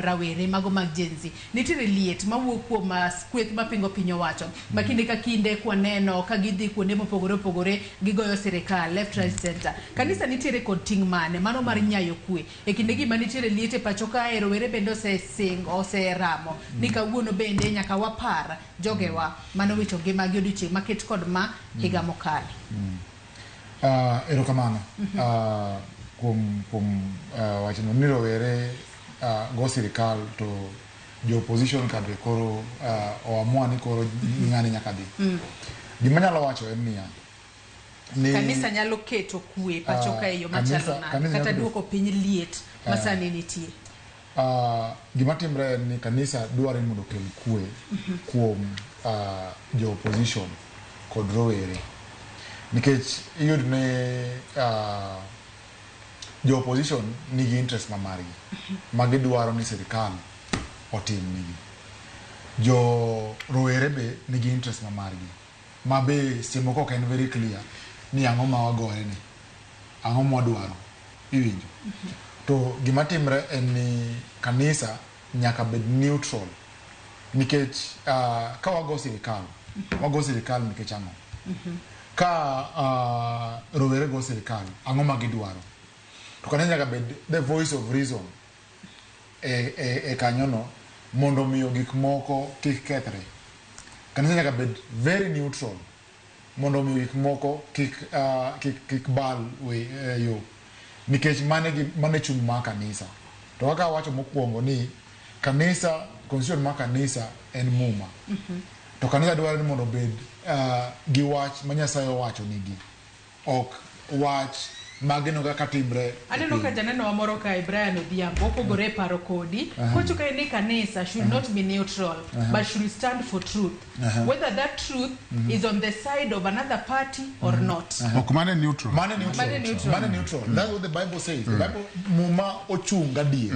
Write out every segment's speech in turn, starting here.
rawere mago mag jenzi nitiere liet mawuok kuom kweth mapingo piny owacho makinde ka kinde kwaneno ka gidhi kuonde mopogore opogore gigoyo sirikal left right center kanisa nitiere kod ting' mane mano mar nyayo kwe e kinde gima nitiere liet e pacho ka rowere bende oseramo ni kawuono bende nyaka wapar jogewa mano wito ngimagi odiochieng' maket kod ma higa mokalo. Erokamano kuom wachno ni rowere go sirikal to jo opposition kabe koro oamua ni koro ng'ani nyaka dhi. Gima nyalo wacho en niya ni kanisa nyalo keto kwe pacho ka eyo machalo nade kata duoko piny liet masani nitie. Gima timre ni kanisa dwaro mondo kel kwe kuom jo opposition kod rowere nikech iyud ne jo opposition nigi interest margi magidwaro ni sirikal otim nigi. Jo rowere be nigi interest margi mabe simo ko en very clear ni ang'o ma wagoye ni ang'o ma wadwaro iwinjo. To gima timre en ni kanisa nyaka bed neutral nikech ka wago sirikal nikech ang'o ka rowere go sirikal ang'o ma gidwaro to kanisa nyaka bed the voice of reason e kanyono mondo miyo gik moko kik kethre. Kanisa nyaka bed very neutral mondo miyo gik moko kik bal yo nikech mane chung' ma kanisa. To kaka wacho mokwongo ni kanisa constitution ma kanisa en muma to kanisa dwaro ni mondo bed gi wach ma Nyasaye owacho nigi ok wach magino kaka timbre. Aneno ka janeno wa moro ka Brian Odhiambo opogore paro kodi kocho ka ni kanisa should not be neutral but should stand for truth whether that truth is on the side of another party or not. Mane neutral. That's what the Bible says. The Bible muma ochunga die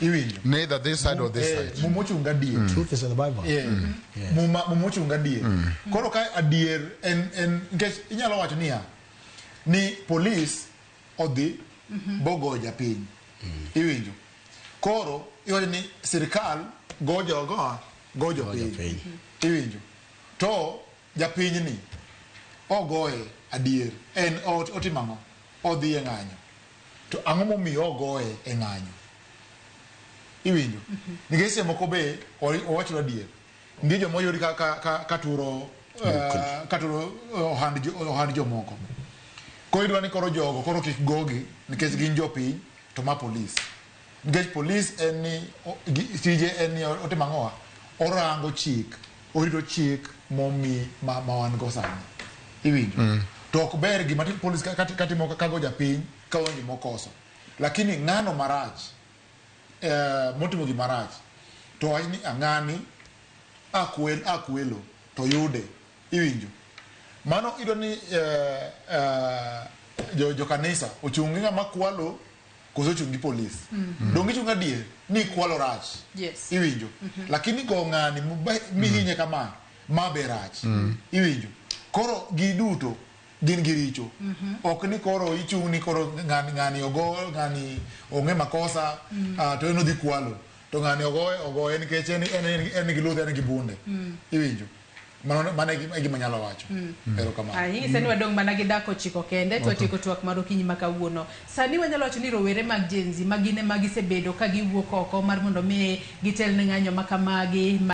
iwinjo neither this side or this side. Muma ochunga die. Truth is in the Bible. Muma ochunga die. Koro ka adier en nkech inyalo wacho niya ni police odhi bogo japiny iwinjo. Koro iwacho ni sirikal gojo piny iwinjo. To japiny ni ogoye adier en otimang'o odhi e ng'anyo to ang'o momiyo ogoye e ng'anyo iwinjo. Nikech seche moko be owacho adier ndi joma oyudi ka turo ohand jomoko ko idwa ni koro jogo koro kik gogi nikech gin jopiny to ma police nikech police en ni tije en ni otimang'owa orango chik orito chik momi ma wan go sani iwinjo. To ok ber gima police katimo kago japiny ka onge mokoso lakini ng'ano marach motimo gimarach to wach ni ang'ani akwelo to yude iwinjo. Mano ido ni jo kanisa ochungi ng'ama kwalo koso chungi police dongi chunga die ni kwalo rach iwinjo lakini go ng'ani mihinye kama mabe rach iwinjo. Koro giduto gin giricho ok ni koro ichung ni koro ng'ani ogo ng'ani onge makosa to eno dhi kwalo to ng'ani ogoye nikech en gi ludhe en gi bunde iwinjo. Mana gima nyalo wacho. Erokamano. Hii sani wadong mana gi dako chiko kende to atieko twak mar okinyi makawuono. Sani wanyalo wacho ni rowere mag jenzi magine magisebedo ka giwuok oko mar mondo mi gitel ne ng'anyo makamagi